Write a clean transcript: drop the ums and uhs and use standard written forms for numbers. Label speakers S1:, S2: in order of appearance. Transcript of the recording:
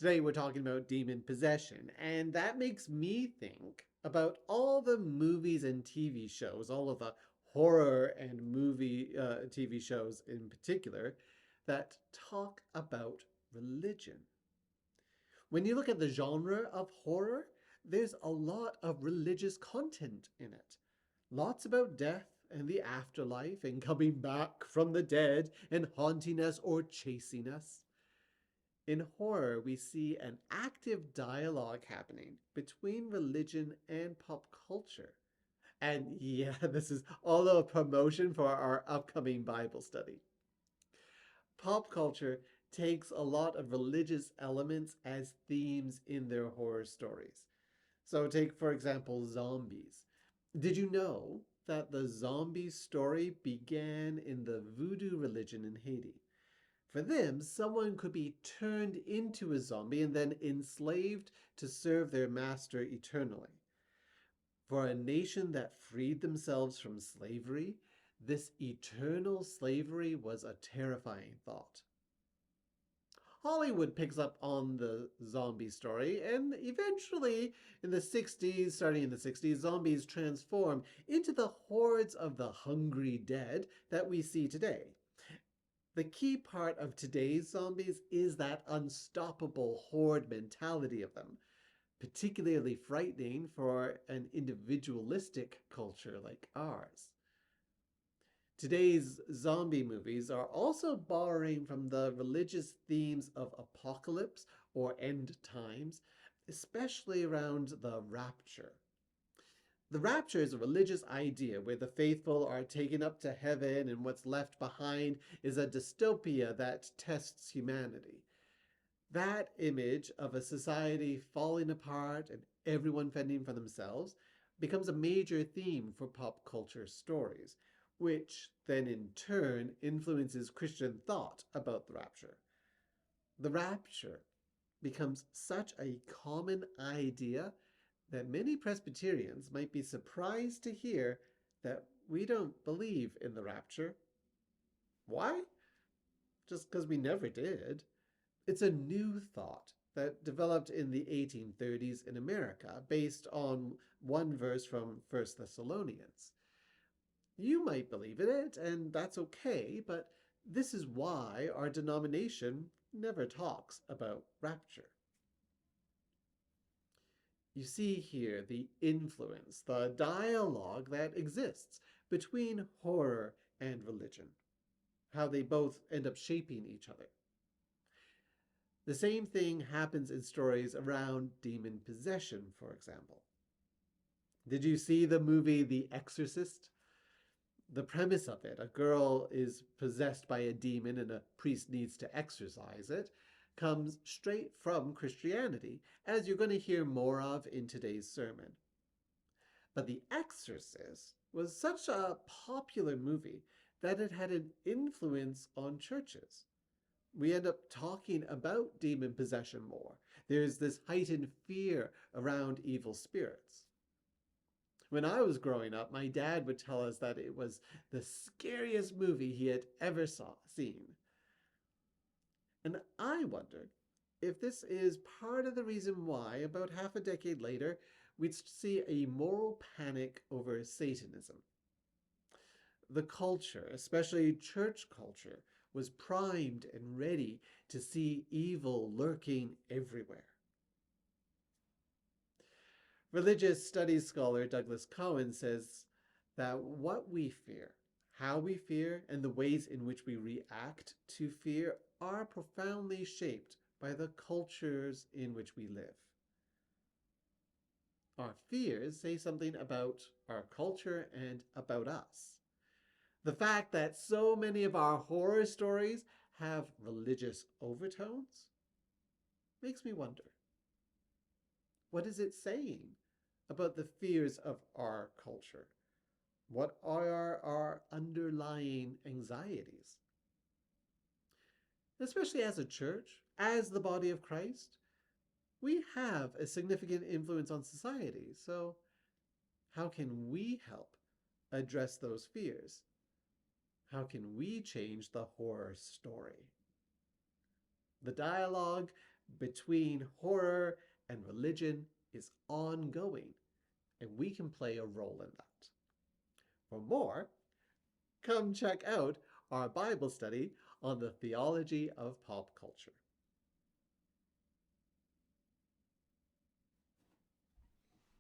S1: Today we're talking about demon possession, and that makes me think about all the movies and TV shows, all of the horror and movie TV shows in particular, that talk about religion. When you look at the genre of horror, there's a lot of religious content in it. Lots about death and the afterlife and coming back from the dead and haunting us or chasing us. In horror, we see an active dialogue happening between religion and pop culture. And yeah, this is all a promotion for our upcoming Bible study. Pop culture takes a lot of religious elements as themes in their horror stories. So, take for example, zombies. Did you know that the zombie story began in the voodoo religion in Haiti? For them, someone could be turned into a zombie and then enslaved to serve their master eternally. For a nation that freed themselves from slavery, this eternal slavery was a terrifying thought. Hollywood picks up on the zombie story, and eventually, starting in the 60s, zombies transform into the hordes of the hungry dead that we see today. The key part of today's zombies is that unstoppable horde mentality of them, particularly frightening for an individualistic culture like ours. Today's zombie movies are also borrowing from the religious themes of apocalypse or end times, especially around the rapture. The rapture is a religious idea where the faithful are taken up to heaven and what's left behind is a dystopia that tests humanity. That image of a society falling apart and everyone fending for themselves becomes a major theme for pop culture stories, which then in turn influences Christian thought about the rapture. The rapture becomes such a common idea that many Presbyterians might be surprised to hear that we don't believe in the rapture. Why? Just because we never did. It's a new thought that developed in the 1830s in America based on one verse from First Thessalonians. You might believe in it, and that's okay, but this is why our denomination never talks about rapture. You see here the influence, the dialogue that exists between horror and religion, how they both end up shaping each other. The same thing happens in stories around demon possession, for example. Did you see the movie The Exorcist? The premise of it, a girl is possessed by a demon and a priest needs to exorcise it, comes straight from Christianity, as you're going to hear more of in today's sermon. But The Exorcist was such a popular movie that it had an influence on churches. We end up talking about demon possession more. There's this heightened fear around evil spirits. When I was growing up, my dad would tell us that it was the scariest movie he had ever seen. And I wondered if this is part of the reason why, about half a decade later, we'd see a moral panic over Satanism. The culture, especially church culture, was primed and ready to see evil lurking everywhere. Religious studies scholar Douglas Cohen says that what we fear, how we fear, and the ways in which we react to fear are profoundly shaped by the cultures in which we live. Our fears say something about our culture and about us. The fact that so many of our horror stories have religious overtones makes me wonder, what is it saying about the fears of our culture? What are our underlying anxieties? Especially as a church, as the body of Christ, we have a significant influence on society. So how can we help address those fears? How can we change the horror story? The dialogue between horror and religion is ongoing, and we can play a role in that. For more, come check out our Bible study on the theology of pop culture.